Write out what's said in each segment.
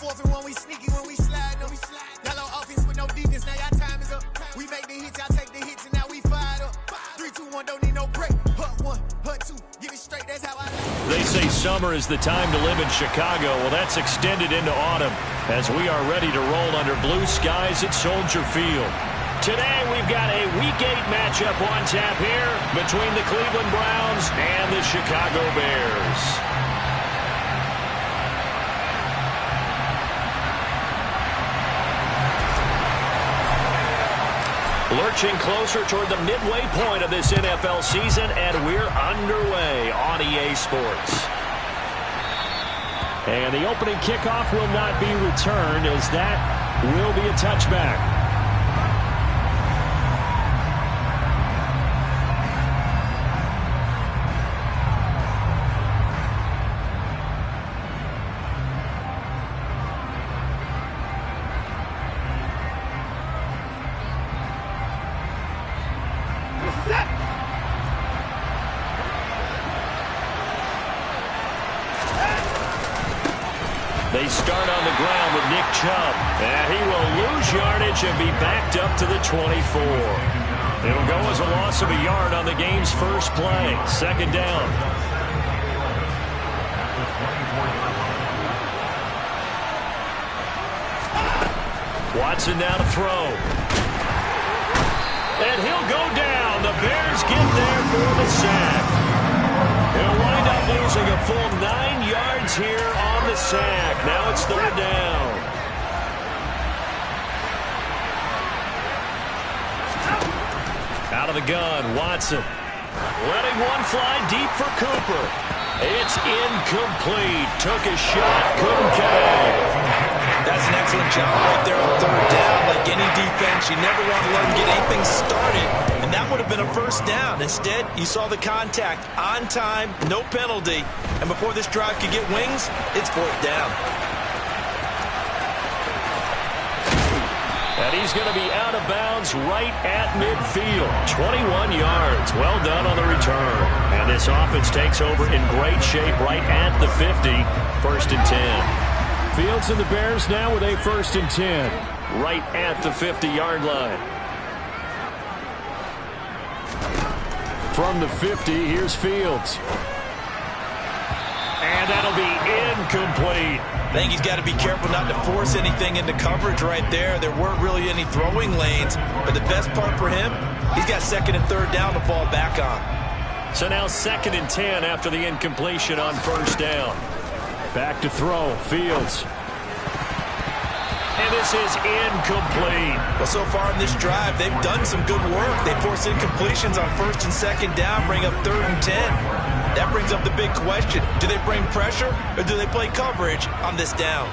fourth and one, we sneaky when we slide. No, we slide. Yellow offense with no defense, now y'all time is up. We make the hits, y'all take the hits, and now we fired up. 3, 2, 1, don't need no break. Hut 1, hut 2, get it straight, that's how I like. They say summer is the time to live in Chicago. Well, that's extended into autumn as we are ready to roll under blue skies at Soldier Field. Today, we've got a Week 8 matchup on tap here between the Cleveland Browns and the Chicago Bears. Lurching closer toward the midway point of this NFL season, and we're underway on EA Sports. And the opening kickoff will not be returned, as that will be a touchback. They start on the ground with Nick Chubb, and he will lose yardage and be backed up to the 24. It'll go as a loss of a yard on the game's first play. Second down. Watson now to throw. And he'll go down. The Bears get there for the sack. He'll wind up losing a full 9 yards here on the sack. Now it's third down. Out of the gun, Watson. Letting one fly deep for Cooper. It's incomplete. Took a shot, couldn't connect. That's an excellent job right there on third down. Like any defense, you never want to let them get anything started. And that would have been a first down. Instead, you saw the contact on time, no penalty. And before this drive could get wings, it's fourth down. And he's going to be out of bounds right at midfield. 21 yards. Well done on the return. And this offense takes over in great shape right at the 50. First and 10. Fields and the Bears now with a first and 10. Right at the 50-yard line. From the 50, here's Fields. And that'll be incomplete. I think he's got to be careful not to force anything into coverage right there. There weren't really any throwing lanes. But the best part for him, he's got second and third down to fall back on. So now second and 10 after the incompletion on first down. Back to throw, Fields. And this is incomplete. Well, so far in this drive, they've done some good work. They force incompletions on first and second down, bring up third and 10. That brings up the big question. Do they bring pressure or do they play coverage on this down?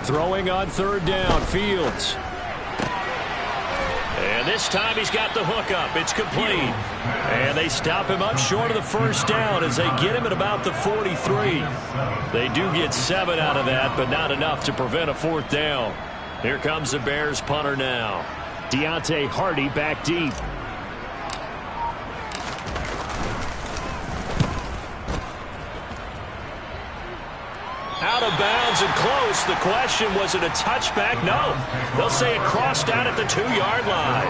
Throwing on third down, Fields. And this time he's got the hook up. It's complete. And they stop him up short of the first down as they get him at about the 43. They do get 7 out of that, but not enough to prevent a fourth down. Here comes the Bears punter now. Deontay Hardy back deep. Out of bounds and close. The question, was it a touchback? No. They'll say it crossed out at the 2-yard line.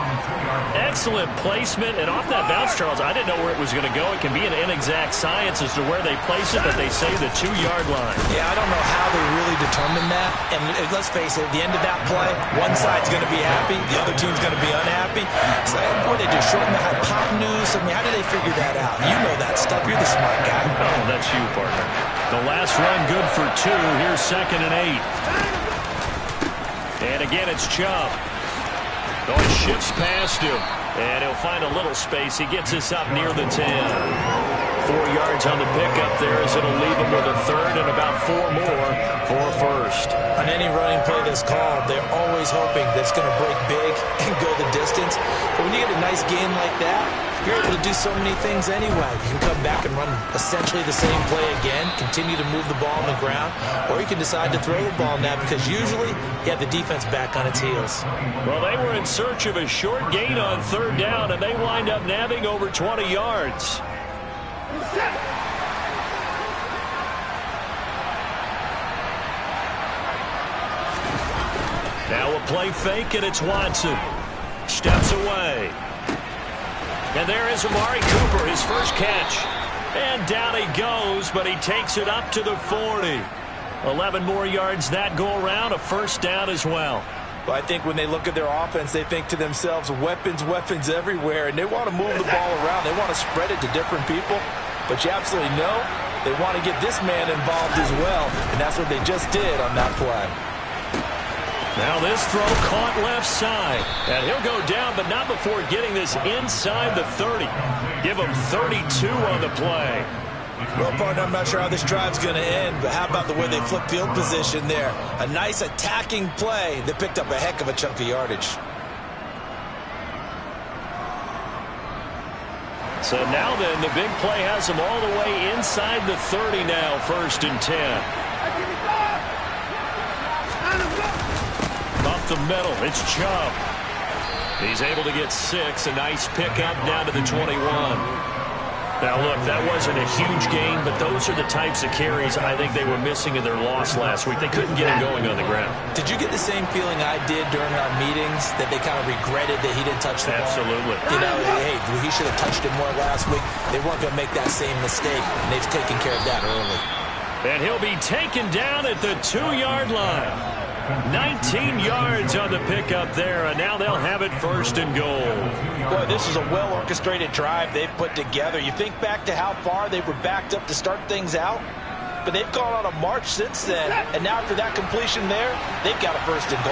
Excellent placement. And off that bounce, Charles, I didn't know where it was going to go. It can be an inexact science as to where they place it, but they say the 2-yard line. Yeah, I don't know how they really determine that. And let's face it, at the end of that play, one side's going to be happy, the other team's going to be unhappy. So what did they do, shorten the hypotenuse? I mean, how did they figure that out? You know that stuff. You're the smart guy. Oh, that's you, partner. The last run good for 2. Here's second and 8. And again, it's Chubb. Oh, he shifts past him. And he'll find a little space. He gets us up near the 10. 4 yards on the pickup there as it'll leave him with a third and about 4 more for a first. On any running play that's called, they're always hoping that it's going to break big and go the distance. But when you get a nice gain like that, you're able to do so many things anyway. You can come back and run essentially the same play again, continue to move the ball on the ground, or you can decide to throw the ball now because usually you have the defense back on its heels. Well, they were in search of a short gain on third down, and they wind up nabbing over 20 yards. Now a play fake, and it's Watson. Steps away. And there is Amari Cooper, his first catch. And down he goes, but he takes it up to the 40. 11 more yards that go around, a first down as well. Well, I think when they look at their offense, they think to themselves, weapons, weapons everywhere, and they want to move the ball around. They want to spread it to different people, but you absolutely know they want to get this man involved as well, and that's what they just did on that play. Now this throw caught left side, and he'll go down, but not before getting this inside the 30. Give him 32 on the play. Well, partner, I'm not sure how this drive's going to end, but how about the way they flip field position there? A nice attacking play that picked up a heck of a chunk of yardage. So now then, the big play has them all the way inside the 30 now, 1st and 10. Up the middle, it's Chubb. He's able to get 6, a nice pickup down to the 21. Now, look, that wasn't a huge gain, but those are the types of carries I think they were missing in their loss last week. They couldn't get him going on the ground. Did you get the same feeling I did during our meetings, that they kind of regretted that he didn't touch the ball? Absolutely. You know, hey, he should have touched it more last week. They weren't going to make that same mistake, and they've taken care of that early. And he'll be taken down at the 2-yard line. 19 yards on the pickup there, and now they'll have it 1st and goal. Boy, this is a well-orchestrated drive they've put together. You think back to how far they were backed up to start things out, but they've gone on a march since then, and now after that completion there, they've got a 1st and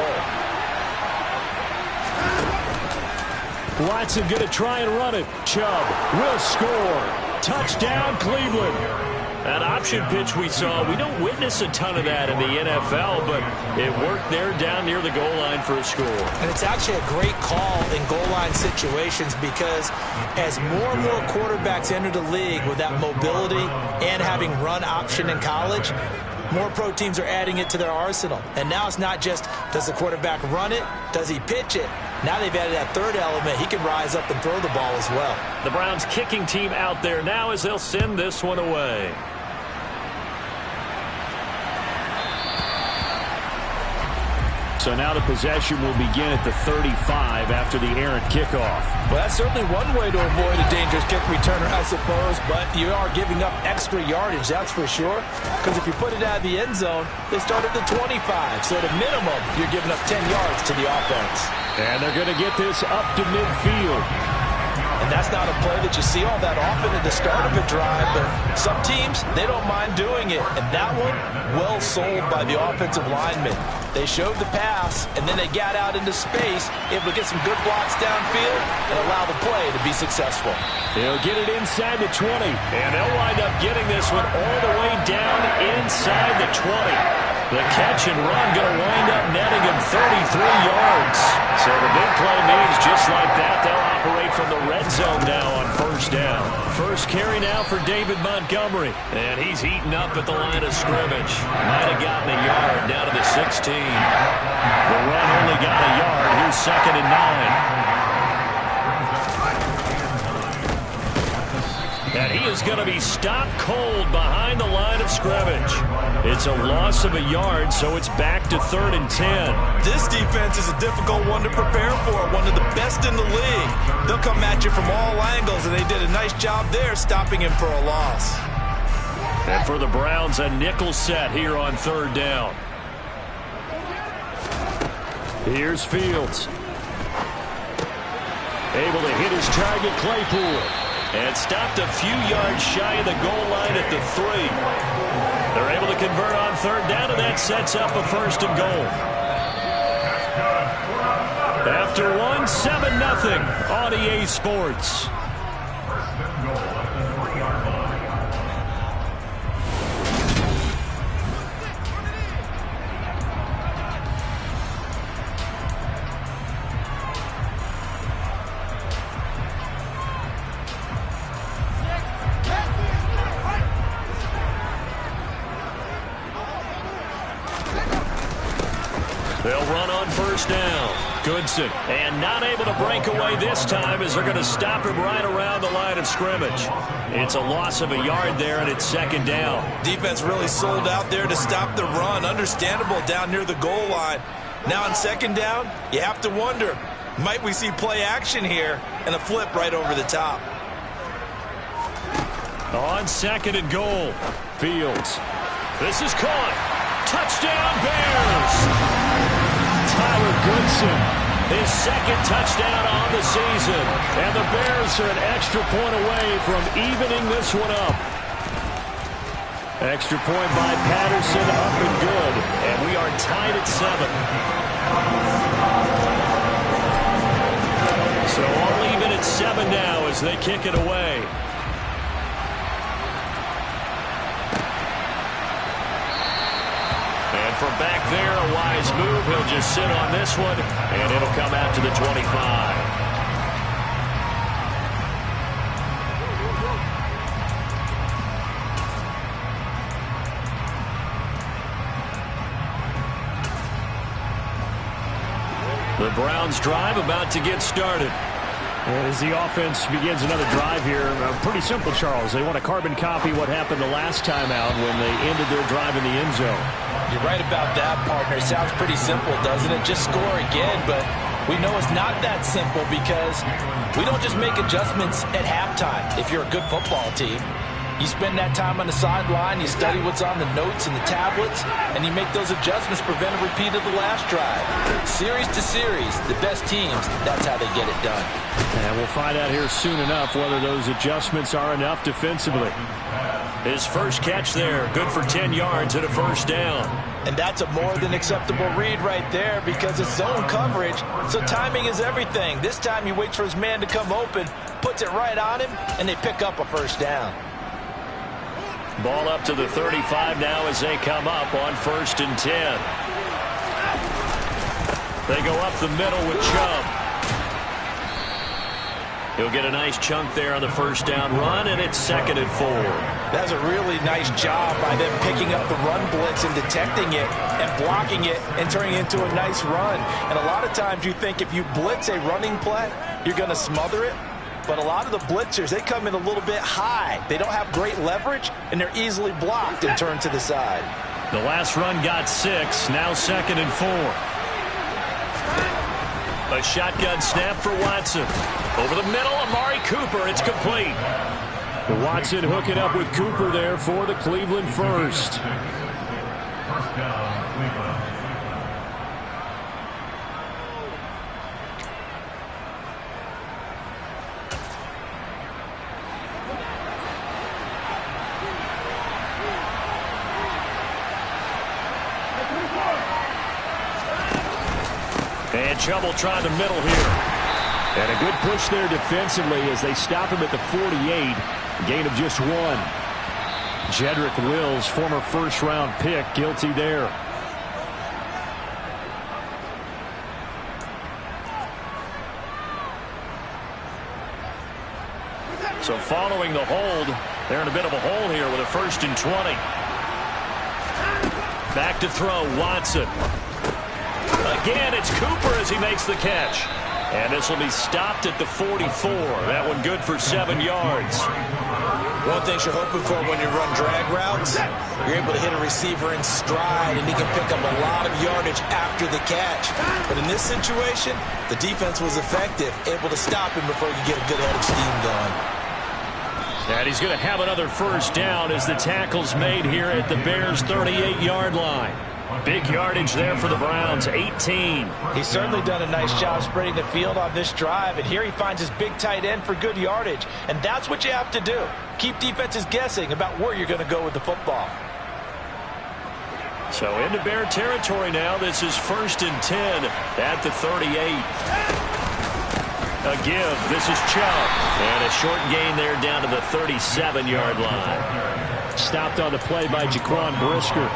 goal. Watson going to try and run it. Chubb will score. Touchdown, Cleveland. That option pitch we saw, we don't witness a ton of that in the NFL, but it worked there down near the goal line for a score. And it's actually a great call in goal line situations because as more and more quarterbacks enter the league with that mobility and having run option in college, more pro teams are adding it to their arsenal. And now it's not just, does the quarterback run it? Does he pitch it? Now they've added that third element. He can rise up and throw the ball as well. The Browns kicking team out there now as they'll send this one away. So now the possession will begin at the 35 after the errant kickoff. Well, that's certainly one way to avoid a dangerous kick returner, I suppose, but you are giving up extra yardage, that's for sure. Because if you put it out of the end zone, they start at the 25. So at a minimum, you're giving up 10 yards to the offense. And they're going to get this up to midfield. And that's not a play that you see all that often at the start of a drive, but some teams, they don't mind doing it. And that one, well sold by the offensive lineman. They showed the pass, and then they got out into space, able to get some good blocks downfield and allow the play to be successful. They'll get it inside the 20, and they'll wind up getting this one all the way down inside the 20. The catch and run going to wind up netting him 33 yards. So the big play means just like that, they'll operate from the red zone now on 1st down. First carry now for David Montgomery, and he's heating up at the line of scrimmage. Might have gotten a yard down to the 16. The run only got a yard. Here's 2nd and 9. And he is going to be stopped cold behind the line of scrimmage. It's a loss of a yard, so it's back to 3rd and 10. This defense is a difficult one to prepare for, one of the best in the league. They'll come at you from all angles, and they did a nice job there stopping him for a loss. And for the Browns, a nickel set here on 3rd down. Here's Fields. Able to hit his target, Claypool. And stopped a few yards shy of the goal line at the 3. They're able to convert on 3rd down, and that sets up a 1st and goal. After one, 7-0 on EA Sports. first down. Goodson, and not able to break away this time as they're going to stop him right around the line of scrimmage. It's a loss of a yard there, and it's second down. Defense really sold out there to stop the run. Understandable down near the goal line. Now on second down, you have to wonder, might we see play action here and a flip right over the top? On second and goal, Fields. This is caught. Touchdown, Bears! Tyler Goodson, his second touchdown on the season. And the Bears are an extra point away from evening this one up. Extra point by Patterson, up and good. And we are tied at 7. So all even at 7 now as they kick it away. And from back there, a wise move. He'll just sit on this one, and it'll come out to the 25. The Browns drive about to get started. And as the offense begins another drive here, pretty simple, Charles. They want to carbon copy what happened the last time out when they ended their drive in the end zone. You're right about that, partner. It sounds pretty simple, doesn't it? Just score again, but we know it's not that simple because we don't just make adjustments at halftime if you're a good football team. You spend that time on the sideline, you study what's on the notes and the tablets, and you make those adjustments, prevent a repeat of the last drive. Series to series, the best teams, that's how they get it done. And we'll find out here soon enough whether those adjustments are enough defensively. His first catch there, good for 10 yards and a first down. And that's a more than acceptable read right there because it's zone coverage, so timing is everything. This time he waits for his man to come open, puts it right on him, and they pick up a first down. Ball up to the 35 now as they come up on 1st and 10. They go up the middle with Chubb. He'll get a nice chunk there on the first down run, and it's 2nd and 4. That's a really nice job by them picking up the run blitz and detecting it and blocking it and turning it into a nice run. And a lot of times you think if you blitz a running play, you're going to smother it. But a lot of the blitzers, they come in a little bit high. They don't have great leverage, and they're easily blocked and turned to the side. The last run got 6, now 2nd and 4. A shotgun snap for Watson. Over the middle, Amari Cooper, it's complete. Watson hooking up with Cooper there for the Cleveland first. First down, Cleveland. And Chubb will try the middle here. And a good push there defensively as they stop him at the 48. Gain of just 1. Jedrick Wills, former first-round pick, guilty there. So following the hold, they're in a bit of a hole here with a 1st and 20. Back to throw, Watson. Again, it's Cooper as he makes the catch. And this will be stopped at the 44. That one good for 7 yards. One thing you're hoping for when you run drag routes, you're able to hit a receiver in stride, and he can pick up a lot of yardage after the catch. But in this situation, the defense was effective, able to stop him before he could get a good head of steam going. And he's going to have another first down as the tackle's made here at the Bears' 38-yard line. Big yardage there for the Browns, 18. He's certainly done a nice job spreading the field on this drive, and here he finds his big tight end for good yardage. And that's what you have to do. Keep defenses guessing about where you're going to go with the football. So into Bear territory now. This is 1st and 10 at the 38. A give. This is Chubb. And a short gain there down to the 37-yard line. Stopped on the play by Jaquan Brisker.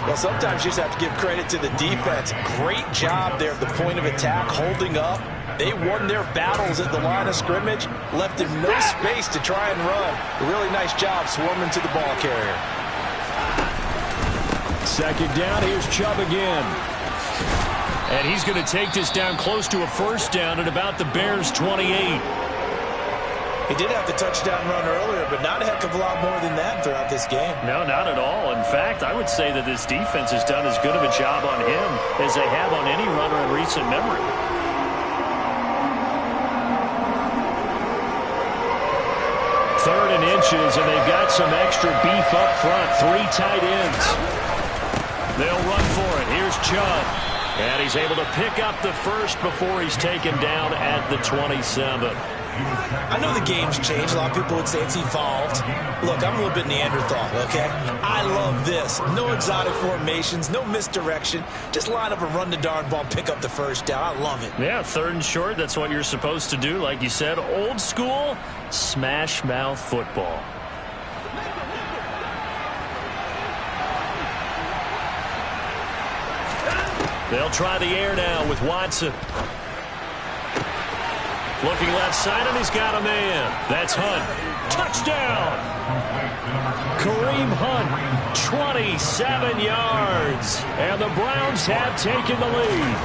Well, sometimes you just have to give credit to the defense. Great job there at the point of attack, holding up. They won their battles at the line of scrimmage, left him no space to try and run. A really nice job swarming to the ball carrier. Second down, here's Chubb again. And he's going to take this down close to a first down at about the Bears' 28. He did have the touchdown run earlier, but not a heck of a lot more than that throughout this game. No, not at all. In fact, I would say that this defense has done as good of a job on him as they have on any runner in recent memory. Third and inches, and they've got some extra beef up front. 3 tight ends. They'll run for it. Here's Chubb. And he's able to pick up the first before he's taken down at the 27. I know the game's changed. A lot of people would say it's evolved. Look, I'm a little bit Neanderthal, okay? I love this. No exotic formations, no misdirection. Just line up and run the darn ball, pick up the first down. I love it. Yeah, 3rd and short, that's what you're supposed to do. Like you said, old school, smash mouth football. They'll try the air now with Watson. Looking left side, and he's got a man. That's Hunt. Touchdown! Kareem Hunt, 27 yards. And the Browns have taken the lead.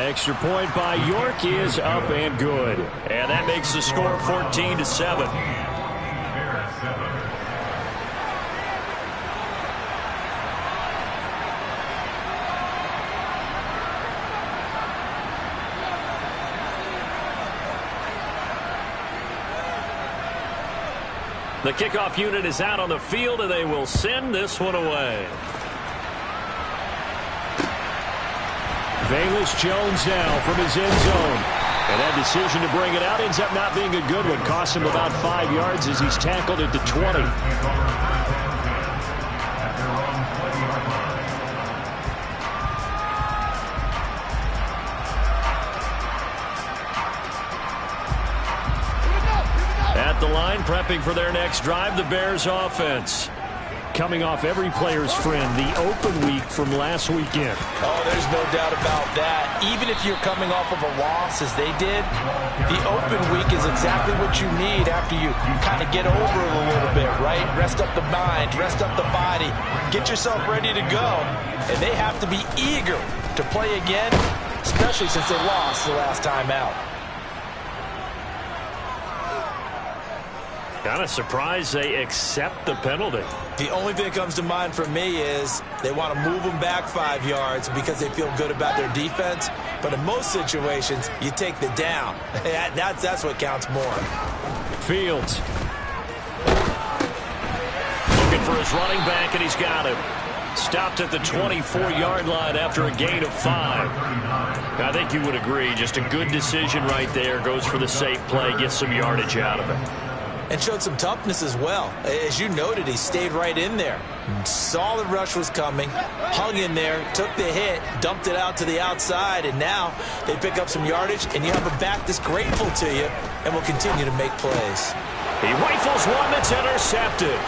Extra point by York is up and good. And that makes the score 14-7. The kickoff unit is out on the field, and they will send this one away. Velus Jones now from his end zone. And that decision to bring it out ends up not being a good one. Cost him about 5 yards as he's tackled at the 20. At the line, prepping for their next drive, the Bears offense. Coming off every player's friend, the open week from last weekend. Oh, there's no doubt about that. Even if you're coming off of a loss as they did, the open week is exactly what you need after you kind of get over it a little bit, right? Rest up the mind, rest up the body, get yourself ready to go. And they have to be eager to play again, especially since they lost the last time out. Kind of surprised they accept the penalty. The only thing that comes to mind for me is they want to move them back 5 yards because they feel good about their defense. But in most situations, you take the down. That's what counts more. Fields. Looking for his running back, and he's got him. Stopped at the 24-yard line after a gain of 5. I think you would agree. Just a good decision right there. Goes for the safe play, gets some yardage out of it. And showed some toughness as well. As you noted, he stayed right in there. Saw the rush was coming, hung in there, took the hit, dumped it out to the outside, and now they pick up some yardage, and you have a back that's grateful to you and will continue to make plays. He rifles one that's intercepted.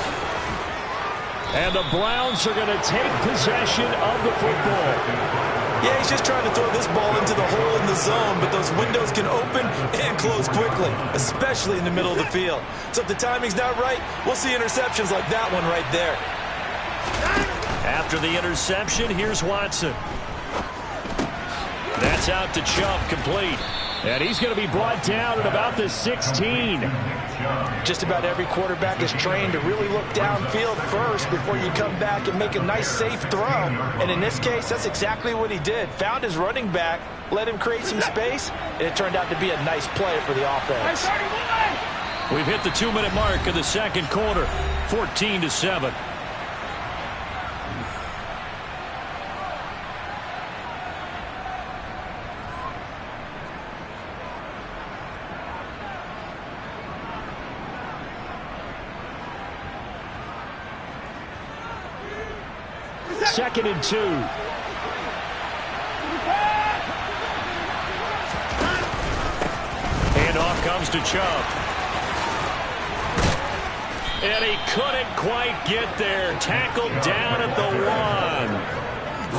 And the Browns are going to take possession of the football. Yeah, he's just trying to throw this ball into the hole in the zone, but those windows can open and close quickly, especially in the middle of the field. So if the timing's not right, we'll see interceptions like that one right there. After the interception, here's Watson. That's out to Chubb, complete. And he's going to be brought down at about the 16. Just about every quarterback is trained to really look downfield first before you come back and make a nice, safe throw. And in this case, that's exactly what he did. Found his running back, let him create some space, and it turned out to be a nice play for the offense. We've hit the 2-minute mark of the second quarter, 14-7. Second and 2. Handoff comes to Chubb. And he couldn't quite get there. Tackled down at the 1.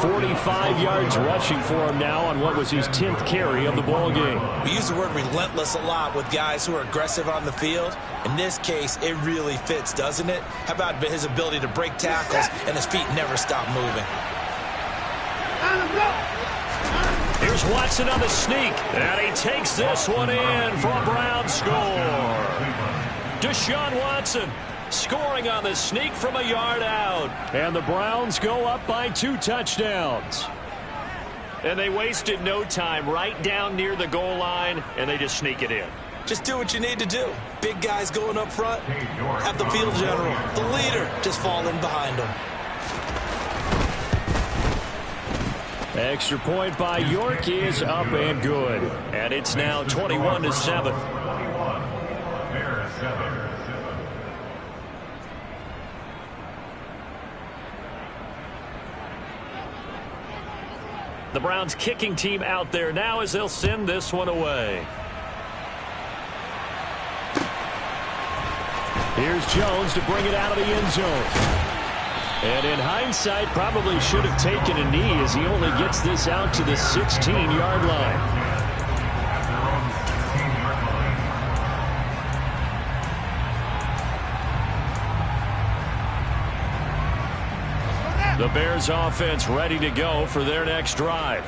45 yards rushing for him now on what was his 10th carry of the ball game. We use the word relentless a lot with guys who are aggressive on the field. In this case, it really fits, doesn't it? How about his ability to break tackles and his feet never stop moving? Here's Watson on the sneak, and he takes this one in for a Browns score. Deshaun Watson scoring on the sneak from a yard out. And the Browns go up by 2 touchdowns. And they wasted no time right down near the goal line, and they just sneak it in. Just do what you need to do. Big guys going up front. Have the field general, the leader, just fall in behind them. Extra point by York is up and good. And it's now 21-7. The Browns kicking team out there now as they'll send this one away. Here's Jones to bring it out of the end zone. And in hindsight, probably should have taken a knee as he only gets this out to the 16-yard line. The Bears offense ready to go for their next drive.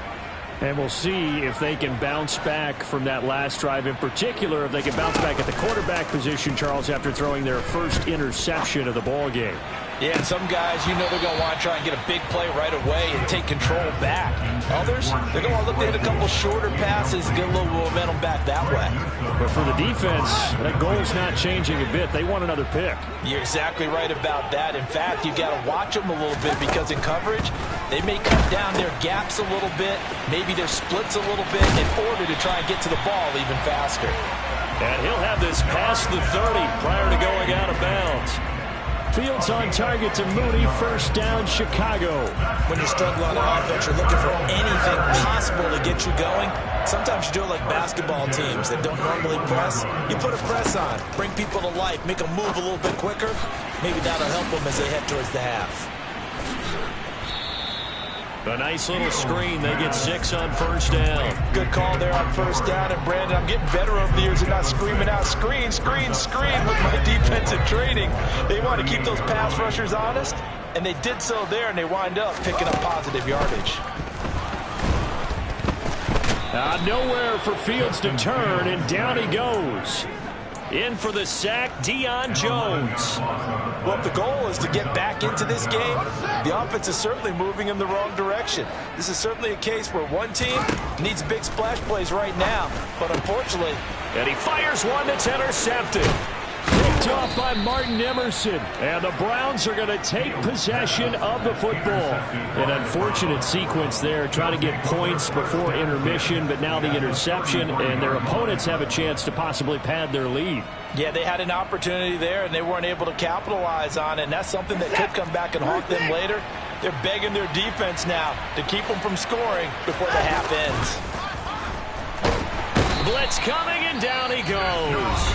And we'll see if they can bounce back from that last drive, in particular if they can bounce back at the quarterback position, Charles, after throwing their first interception of the ball game. Yeah, and some guys, you know they're going to want to try and get a big play right away and take control back. Others, they're going to look to hit a couple shorter passes and get a little momentum back that way. But for the defense, that goal's not changing a bit. They want another pick. You're exactly right about that. In fact, you've got to watch them a little bit because in coverage, they may cut down their gaps a little bit, maybe their splits a little bit in order to try and get to the ball even faster. And he'll have this past the 30 prior to going out of bounds. Fields on target to Mooney. First down, Chicago. When you're struggling on offense, you're looking for anything possible to get you going. Sometimes you do it like basketball teams that don't normally press. You put a press on, bring people to life, make them move a little bit quicker. Maybe that'll help them as they head towards the half. A nice little screen. They get 6 on first down. Good call there on first down. And, Brandon, I'm getting better over the years and not screaming out, screen, screen, screen with my defensive training. They want to keep those pass rushers honest, and they did so there, and they wind up picking up positive yardage. Nowhere for Fields to turn, and down he goes. In for the sack, Deion Jones. Well, if the goal is to get back into this game, the offense is certainly moving in the wrong direction. This is certainly a case where one team needs big splash plays right now, but unfortunately... And he fires one that's intercepted. Picked off by Martin Emerson. And the Browns are going to take possession of the football. An unfortunate sequence there, trying to get points before intermission, but now the interception, and their opponents have a chance to possibly pad their lead. Yeah, they had an opportunity there, and they weren't able to capitalize on it, and that's something that could come back and haunt them later. They're begging their defense now to keep them from scoring before the half ends. Blitz coming, and down he goes.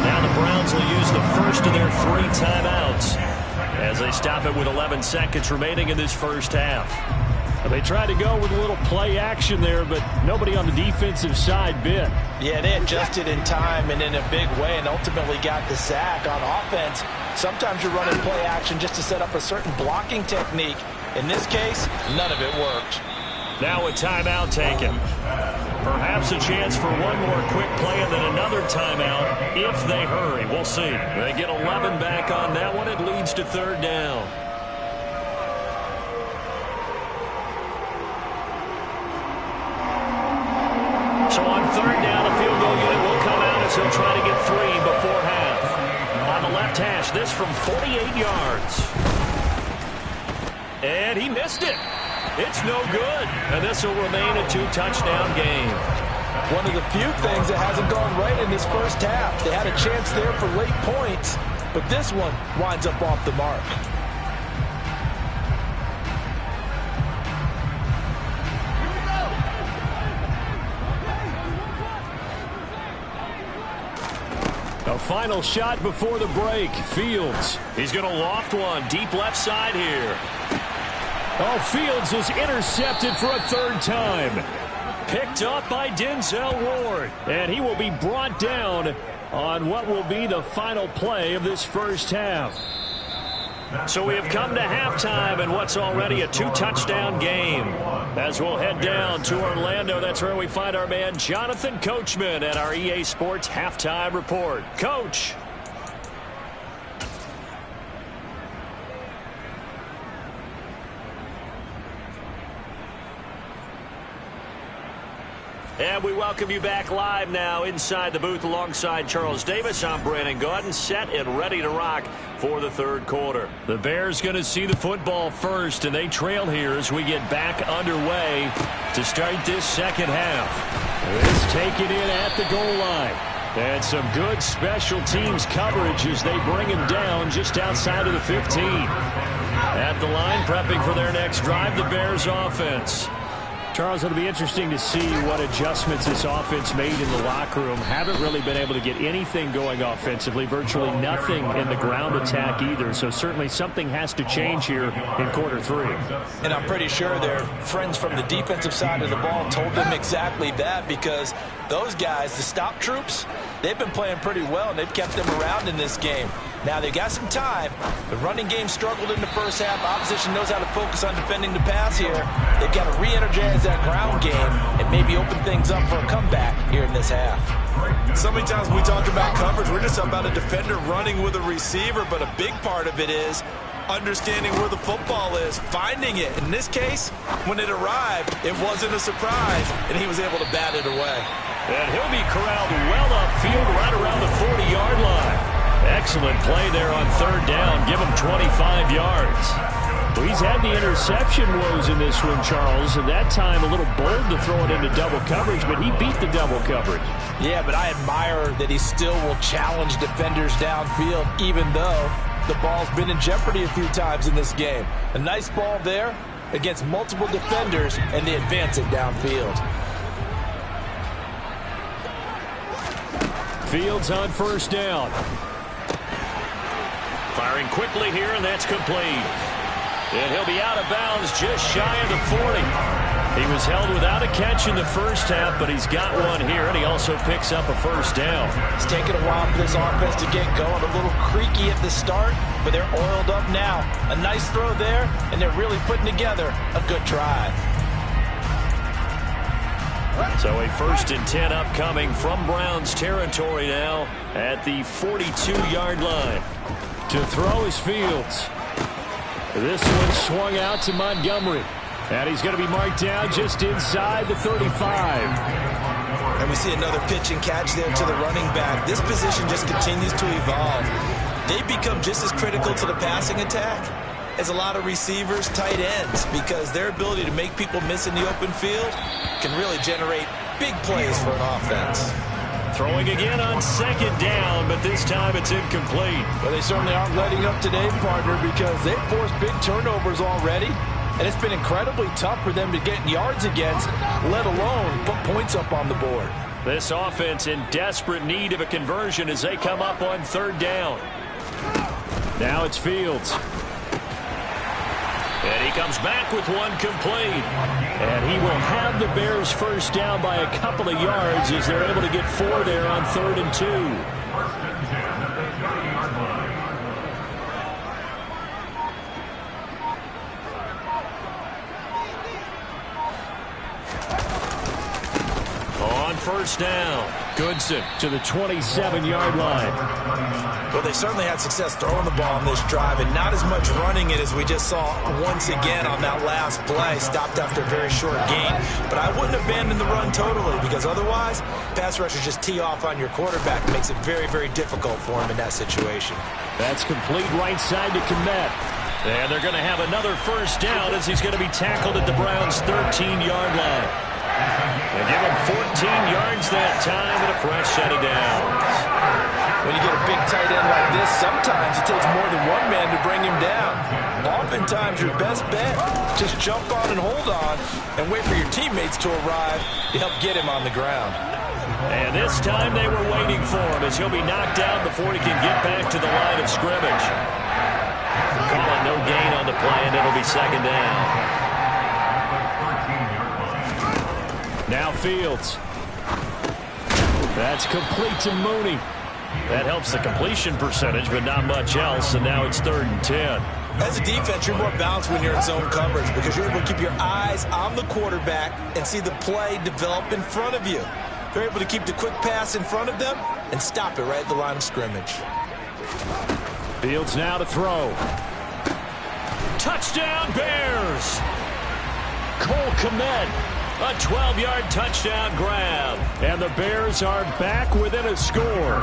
Now the Browns will use the first of their 3 timeouts as they stop it with 11 seconds remaining in this first half. They tried to go with a little play action there, but nobody on the defensive side bit. Yeah, they adjusted in time and in a big way and ultimately got the sack. On offense, sometimes you're running play action just to set up a certain blocking technique. In this case, none of it worked. Now a timeout taken. Perhaps a chance for one more quick play and then another timeout if they hurry. We'll see. They get 11 back on that one. It leads to 3rd down. So on 3rd down, a field goal unit will come out as he'll try to get 3 before half. On the left hash, this from 48 yards. And he missed it. It's no good, and this will remain a 2-touchdown game. One of the few things that hasn't gone right in this first half. They had a chance there for late points, but this one winds up off the mark. A final shot before the break. Fields. He's going to loft one deep left side here. Oh, Fields is intercepted for a 3rd time. Picked up by Denzel Ward. And he will be brought down on what will be the final play of this first half. So we have come to halftime in what's already a 2-touchdown game. As we'll head down to Orlando, that's where we find our man Jonathan Coachman at our EA Sports Halftime Report. Coach. And we welcome you back live now inside the booth alongside Charles Davis. I'm Brandon Gaudin, set and ready to rock for the third quarter. The Bears going to see the football first, and they trail here as we get back underway to start this second half. It's taken in at the goal line. And some good special teams coverage as they bring him down just outside of the 15. At the line, prepping for their next drive, the Bears offense. Charles, it'll be interesting to see what adjustments this offense made in the locker room. Haven't really been able to get anything going offensively, virtually nothing in the ground attack either. So certainly something has to change here in quarter three. And I'm pretty sure their friends from the defensive side of the ball told them exactly that, because those guys, the stop troops, they've been playing pretty well, and they've kept them around in this game. Now, they've got some time. The running game struggled in the first half. Opposition knows how to focus on defending the pass here. They've got to re-energize that ground game and maybe open things up for a comeback here in this half. So many times when we talk about coverage, we're just about a defender running with a receiver, but a big part of it is understanding where the football is, finding it. In this case, when it arrived, it wasn't a surprise, and he was able to bat it away. And he'll be corralled well upfield right around the 40-yard line. Excellent play there on third down. Give him 25 yards. Well, he's had the interception woes in this one, Charles, and that time a little bold to throw it into double coverage, but he beat the double coverage. Yeah, but I admire that he still will challenge defenders downfield, even though the ball's been in jeopardy a few times in this game. A nice ball there against multiple defenders, and they advance it downfield. Fields on first down. Firing quickly here, and that's complete. And he'll be out of bounds just shy of the 40. He was held without a catch in the first half, but he's got one here, and he also picks up a first down. It's taken a while for this offense to get going. A little creaky at the start, but they're oiled up now. A nice throw there, and they're really putting together a good drive. So a 1st and 10 upcoming from Browns territory now at the 42-yard line. To throw is Fields. This one swung out to Montgomery. And he's going to be marked down just inside the 35. And we see another pitch and catch there to the running back. This position just continues to evolve. They become just as critical to the passing attack as a lot of receivers, tight ends, because their ability to make people miss in the open field can really generate big plays for an offense. Throwing again on second down, but this time it's incomplete. Well, they certainly aren't letting up today, partner, because they've forced big turnovers already, and it's been incredibly tough for them to get yards against, let alone put points up on the board. This offense in desperate need of a conversion as they come up on third down. Now it's Fields. And he comes back with one complete. And he will have the Bears first down by a couple of yards as they're able to get 4 there on 3rd and 2. 1st and 10 at the 30-yard line. On first down, Goodson to the 27-yard line. Well, they certainly had success throwing the ball on this drive, and not as much running it as we just saw once again on that last play. Stopped after a very short gain. But I wouldn't abandon the run totally, because otherwise, pass rushers just tee off on your quarterback. It makes it very, very difficult for him in that situation. That's complete right side to Kmet. And they're going to have another first down as he's going to be tackled at the Browns' 13-yard line. They give him 14 yards that time and a fresh set of downs. When you get a big tight end like this, sometimes it takes more than one man to bring him down. Oftentimes, your best bet, just jump on and hold on and wait for your teammates to arrive to help get him on the ground. And this time they were waiting for him as he'll be knocked down before he can get back to the line of scrimmage. Calling no gain on the play, and it'll be second down. Now Fields. That's complete to Mooney. That helps the completion percentage, but not much else, and now it's 3rd and 10. As a defense, you're more balanced when you're in zone coverage because you're able to keep your eyes on the quarterback and see the play develop in front of you. They're able to keep the quick pass in front of them and stop it right at the line of scrimmage. Fields now to throw. Touchdown, Bears! Cole Kmet, a 12-yard touchdown grab. And the Bears are back within a score.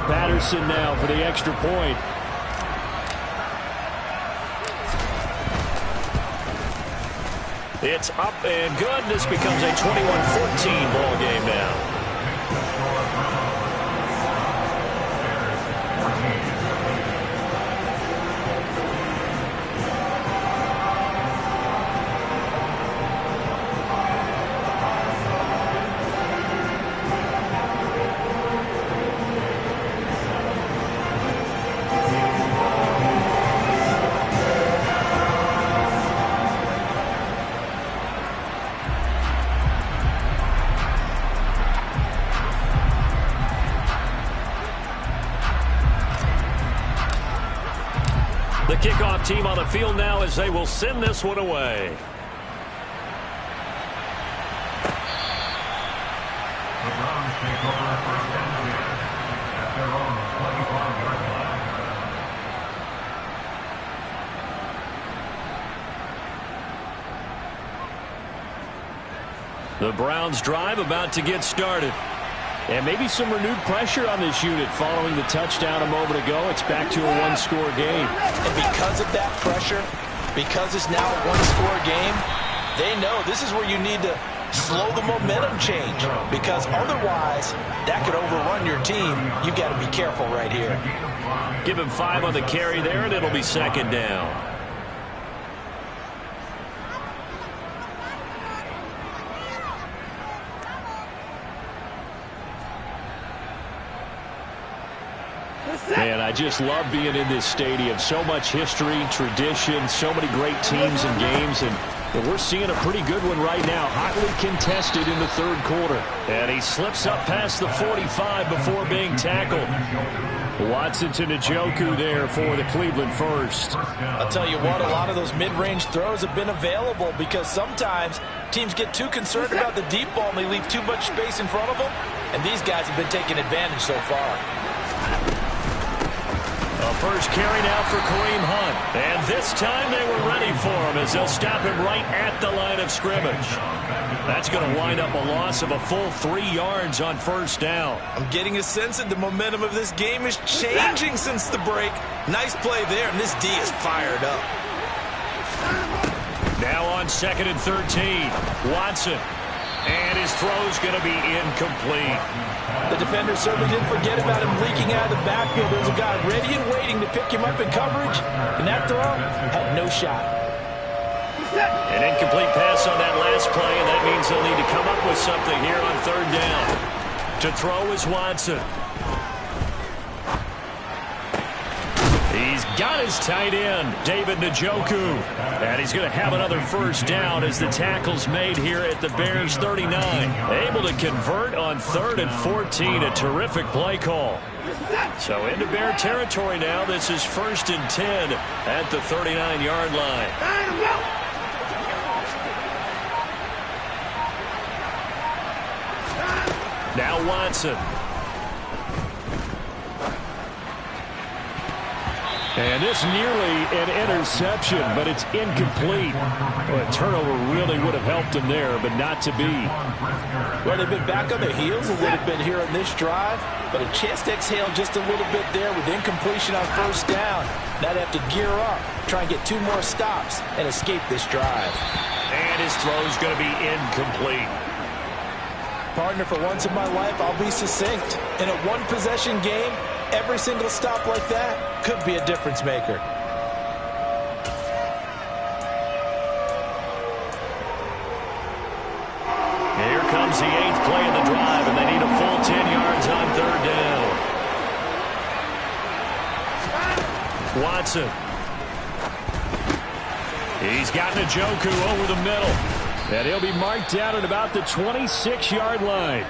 Patterson now for the extra point. It's up and good. This becomes a 21-14 ball game now. The kickoff team on the field now as they will send this one away. The Browns take over 1st and 10 at their own 25-yard line. The Browns drive about to get started. And maybe some renewed pressure on this unit following the touchdown a moment ago. It's back to a one-score game. And because of that pressure, because it's now a one-score game, they know this is where you need to slow the momentum change. Because otherwise, that could overrun your team. You've got to be careful right here. Give him 5 on the carry there, and it'll be 2nd down. Man, I just love being in this stadium. So much history, tradition, so many great teams and games, and we're seeing a pretty good one right now. Hotly contested in the 3rd quarter. And he slips up past the 45 before being tackled. Watson to Njoku there for the Cleveland first. I'll tell you what, a lot of those mid-range throws have been available because sometimes teams get too concerned about the deep ball and they leave too much space in front of them, and these guys have been taking advantage so far. A first carry now for Kareem Hunt. And this time they were ready for him as they'll stop him right at the line of scrimmage. That's going to wind up a loss of a full 3 yards on 1st down. I'm getting a sense that the momentum of this game is changing since the break. Nice play there, and this D is fired up. Now on 2nd and 13. Watson. And his throw's going to be incomplete. The defender certainly didn't forget about him leaking out of the backfield. There's a guy ready and waiting to pick him up in coverage, and that throw had no shot. An incomplete pass on that last play, and that means they'll need to come up with something here on 3rd down. To throw is Watson. He's got his tight end, David Njoku. And he's going to have another 1st down as the tackle's made here at the Bears 39. Able to convert on 3rd and 14. A terrific play call. So into Bear territory now. This is 1st and 10 at the 39-yard line. Now Watson. And this nearly an interception, but it's incomplete. Well, a turnover really would have helped him there, but not to be. Well, they've been back on their heels a little bit here on this drive, but a chance to exhale just a little bit there with incompletion on 1st down. Now they have to gear up, try and get 2 more stops, and escape this drive. And his throw's going to be incomplete. Partner, for once in my life, I'll be succinct. In a one-possession game, every single stop like that could be a difference maker. Here comes the 8th play of the drive, and they need a full 10 yards on 3rd down. Watson. He's got Njoku over the middle. And he'll be marked down at about the 26-yard line.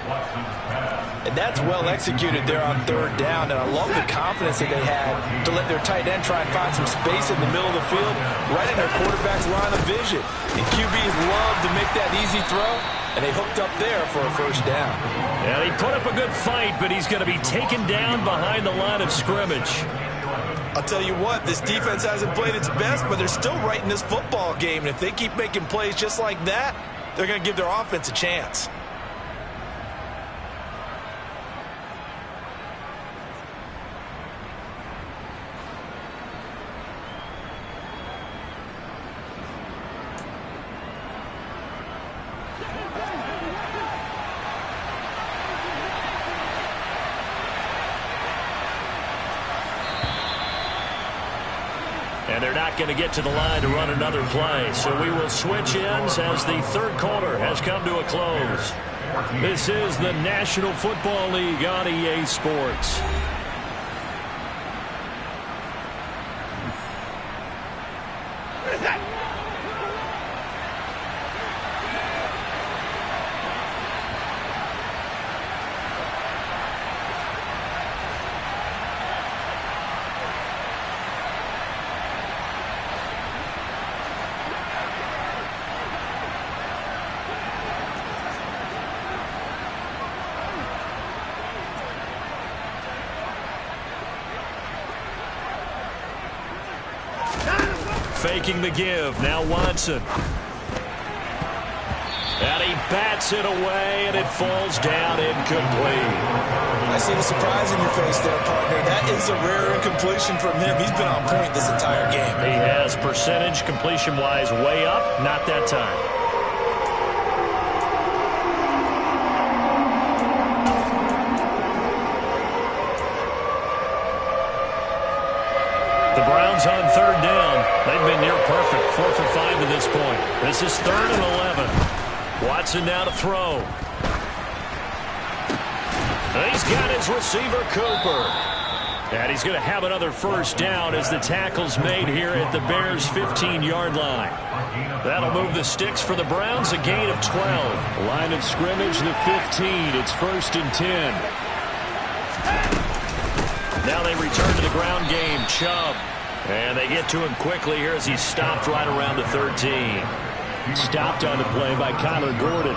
And that's well executed there on third down. And I love the confidence that they had to let their tight end try and find some space in the middle of the field, right in their quarterback's line of vision. And QBs love to make that easy throw, and they hooked up there for a first down. Yeah, he put up a good fight, but he's going to be taken down behind the line of scrimmage. I'll tell you what, this defense hasn't played its best, but they're still right in this football game. And if they keep making plays just like that, they're going to give their offense a chance. And they're not going to get to the line to run another play. So we will switch ends as the third quarter has come to a close. This is the National Football League on EA Sports. Faking the give. Now Watson. And he bats it away, and it falls down incomplete. I see the surprise in your face there, partner. That is a rare incompletion from him. He's been on point this entire game. He has percentage completion-wise way up. Not that time. The Browns on third down. They've been near perfect. 4 for 5 to this point. This is 3rd and 11. Watson now to throw. And he's got his receiver, Cooper. And he's going to have another first down as the tackle's made here at the Bears' 15-yard line. That'll move the sticks for the Browns, a gain of 12. Line of scrimmage, the 15. It's 1st and 10. Now they return to the ground game. Chubb. And they get to him quickly here as he's stopped right around the 13. Stopped on the play by Kyler Gordon.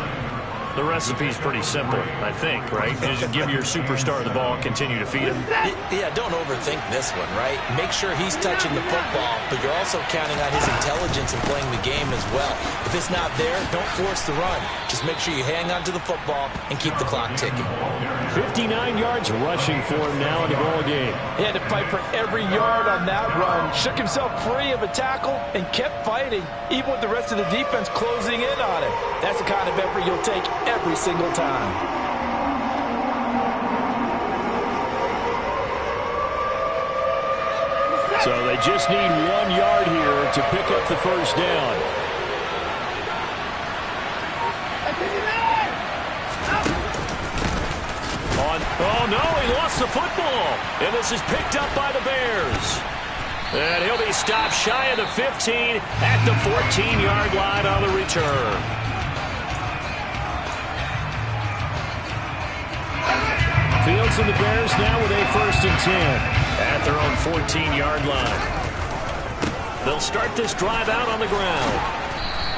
The recipe's pretty simple, I think, right? As you give your superstar the ball, continue to feed him. Yeah, don't overthink this one, right? Make sure he's touching the football, but you're also counting on his intelligence in playing the game as well. If it's not there, don't force the run. Just make sure you hang on to the football and keep the clock ticking. 59 yards rushing for him now in the ball game. He had to fight for every yard on that run. Shook himself free of a tackle and kept fighting, even with the rest of the defense closing in on him. That's the kind of effort you'll take every single time. So they just need 1 yard here to pick up the first down. Oh, no, he lost the football. And this is picked up by the Bears. And he'll be stopped shy of the 15 at the 14-yard line on the return. Fields and the Bears now with a 1st and 10 at their own 14-yard line. They'll start this drive out on the ground.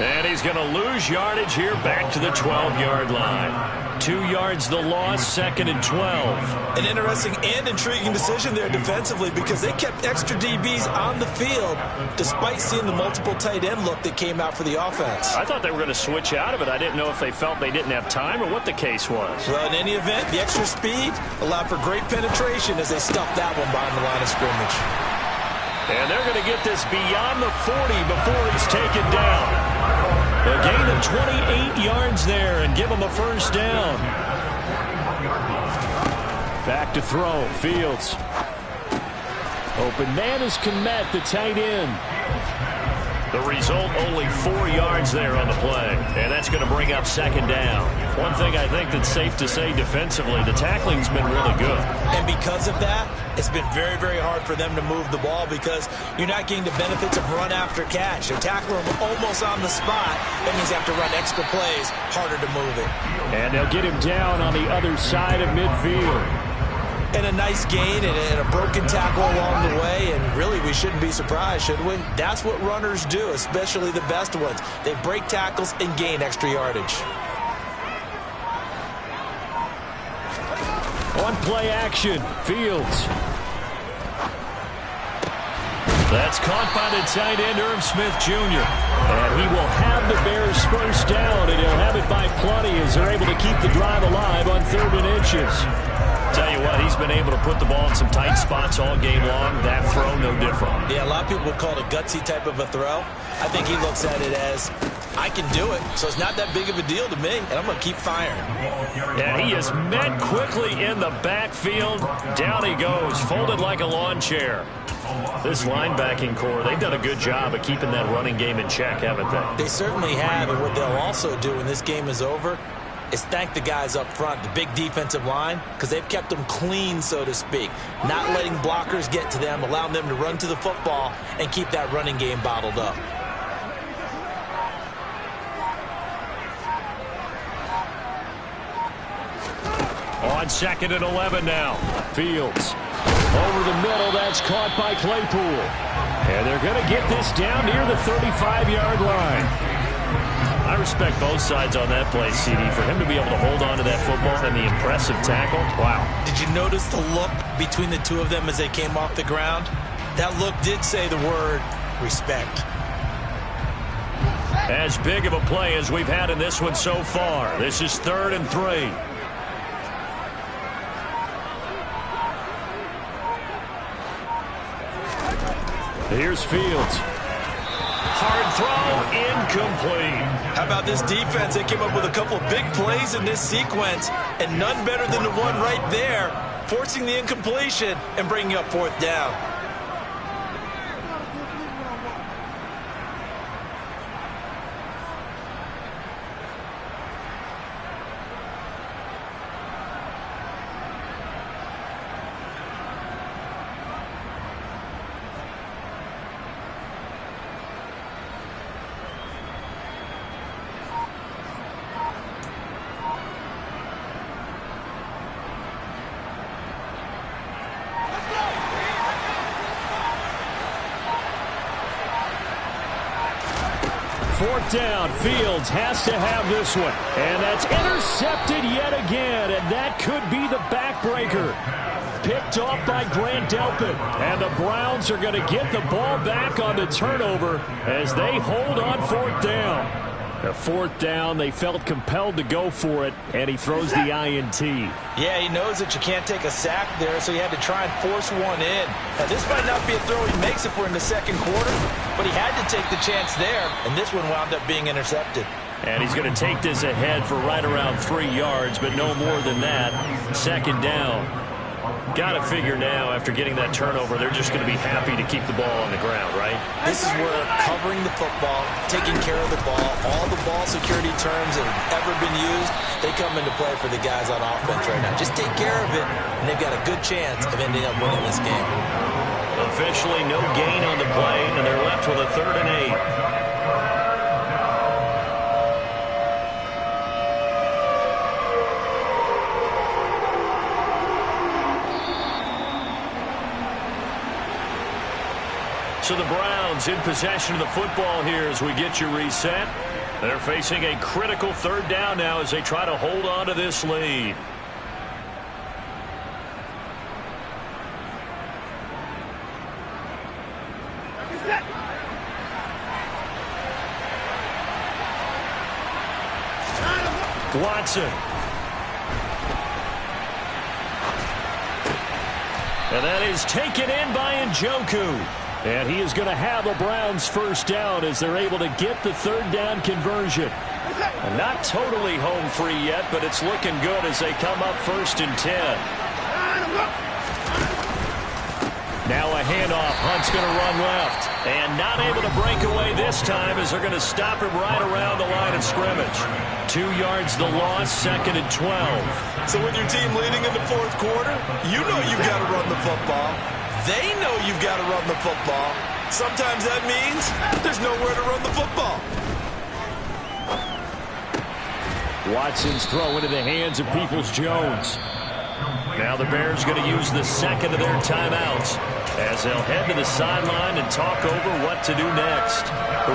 And he's going to lose yardage here back to the 12-yard line. 2 yards the loss, 2nd and 12. An interesting and intriguing decision there defensively because they kept extra DBs on the field despite seeing the multiple tight end look that came out for the offense. I thought they were going to switch out of it. I didn't know if they felt they didn't have time or what the case was. Well, in any event, the extra speed allowed for great penetration as they stuffed that one behind the line of scrimmage. And they're going to get this beyond the 40 before he's taken down. A gain of 28 yards there and give him a first down. Back to throw. Fields. Open man is Kmet, the tight end. The result, only 4 yards there on the play. And that's going to bring up second down. One thing I think that's safe to say defensively, the tackling's been really good. And because of that, it's been very, very hard for them to move the ball because you're not getting the benefits of run after catch. They tackle them almost on the spot. That means they have to run extra plays, harder to move it. And they'll get him down on the other side of midfield. And a nice gain and a broken tackle along the way, and really we shouldn't be surprised, should we? That's what runners do, especially the best ones. They break tackles and gain extra yardage. On play action, Fields. That's caught by the tight end, Irv Smith Jr. And he will have the Bears first down, and he'll have it by plenty as they're able to keep the drive alive on 3rd and inches. Tell you what, he's been able to put the ball in some tight spots all game long. That throw, no different. Yeah, a lot of people would call it a gutsy type of a throw. I think he looks at it as, I can do it, so it's not that big of a deal to me, and I'm going to keep firing. And he is met quickly in the backfield. Down he goes, folded like a lawn chair. This linebacking core, they've done a good job of keeping that running game in check, haven't they? They certainly have, and what they'll also do when this game is over is thank the guys up front, the big defensive line, because they've kept them clean, so to speak. Not letting blockers get to them, allowing them to run to the football and keep that running game bottled up. On 2nd and 11 now. Fields. Over the middle, that's caught by Claypool. And they're going to get this down near the 35-yard line. I respect both sides on that play, CD. For him to be able to hold on to that football and the impressive tackle, wow. Did you notice the look between the two of them as they came off the ground? That look did say the word respect. As big of a play as we've had in this one so far. This is 3rd and 3. Here's Fields. Hard throw, incomplete. How about this defense? They came up with a couple of big plays in this sequence, and none better than the one right there, forcing the incompletion and bringing up 4th down. Fourth down, Fields has to have this one. And that's intercepted yet again, and that could be the backbreaker. Picked off by Grant Delpit. And the Browns are going to get the ball back on the turnover as they hold on 4th down. The 4th down, they felt compelled to go for it, and he throws the INT. Yeah, he knows that you can't take a sack there, so he had to try and force one in. Now, this might not be a throw he makes if we're in the 2nd quarter, but he had to take the chance there, and this one wound up being intercepted. And he's going to take this ahead for right around 3 yards, but no more than that. 2nd down. Got to figure now, after getting that turnover, they're just going to be happy to keep the ball on the ground, right? This is where covering the football, taking care of the ball, all the ball security terms that have ever been used, they come into play for the guys on offense right now. Just take care of it, and they've got a good chance of ending up winning this game. Officially no gain on the play, and they're left with a 3rd and 8. So the Browns in possession of the football here as we get you reset. They're facing a critical 3rd down now as they try to hold on to this lead. Watson. And that is taken in by Njoku. And he is going to have the Browns first down as they're able to get the 3rd down conversion. And not totally home free yet, but it's looking good as they come up 1st and 10. Now a handoff. Hunt's going to run left. And not able to break away this time as they're going to stop him right around the line of scrimmage. 2 yards the loss, 2nd and 12. So with your team leading in the fourth quarter, you know you've got to run the football. They know you've got to run the football. Sometimes that means there's nowhere to run the football. Watson's throw into the hands of Peoples-Jones. Now the Bears going to use the second of their timeouts as they'll head to the sideline and talk over what to do next.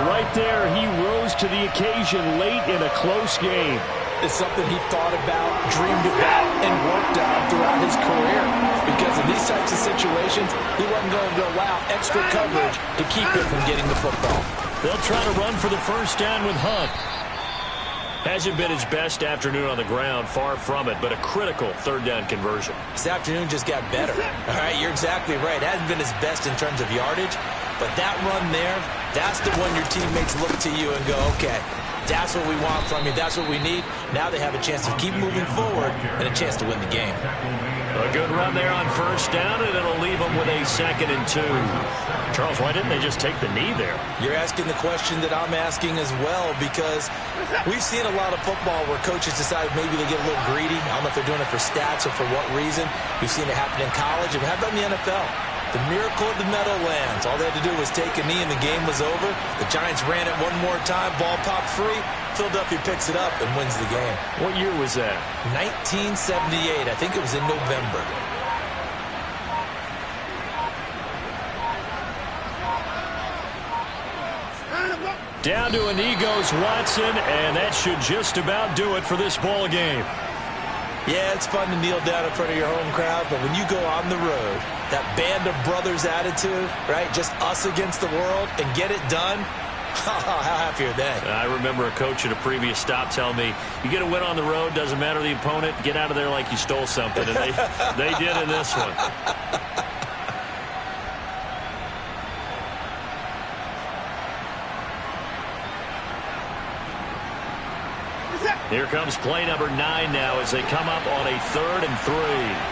Right there, he rose to the occasion late in a close game. It's something he thought about, dreamed about, and worked on throughout his career. Because in these types of situations, he wasn't going to allow extra coverage to keep him from getting the football. They'll try to run for the first down with Hunt. Hasn't been his best afternoon on the ground, far from it, but a critical third down conversion. This afternoon just got better. All right, you're exactly right. Hasn't been his best in terms of yardage, but that run there, that's the one your teammates look to you and go, okay, that's what we want from you. That's what we need. Now they have a chance to keep moving forward and a chance to win the game. A good run there on first down, and it'll leave them with a 2nd and 2. Charles, why didn't they just take the knee there? You're asking the question that I'm asking as well, because we've seen a lot of football where coaches decide maybe they get a little greedy. I don't know if they're doing it for stats or for what reason. We've seen it happen in college, and how about in the NFL? The miracle of the Meadowlands. All they had to do was take a knee and the game was over. The Giants ran it one more time. Ball popped free. Philadelphia picks it up and wins the game. What year was that? 1978. I think it was in November. Down to a knee goes Watson, and that should just about do it for this ball game. Yeah, it's fun to kneel down in front of your home crowd, but when you go on the road, that band of brothers attitude, right, just us against the world, and get it done, how happy are they? I remember a coach at a previous stop telling me, you get a win on the road, doesn't matter the opponent, get out of there like you stole something, and they did in this one. Here comes play number 9 now as they come up on a 3rd and 3.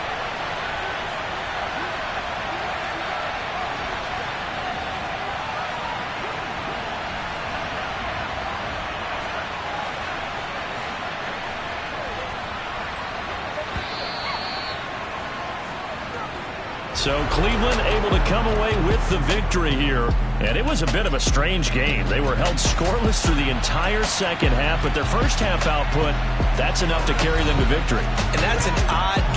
So Cleveland able to come away with the victory here. And it was a bit of a strange game. They were held scoreless through the entire second half, but their first half output, that's enough to carry them to victory. And that's an odd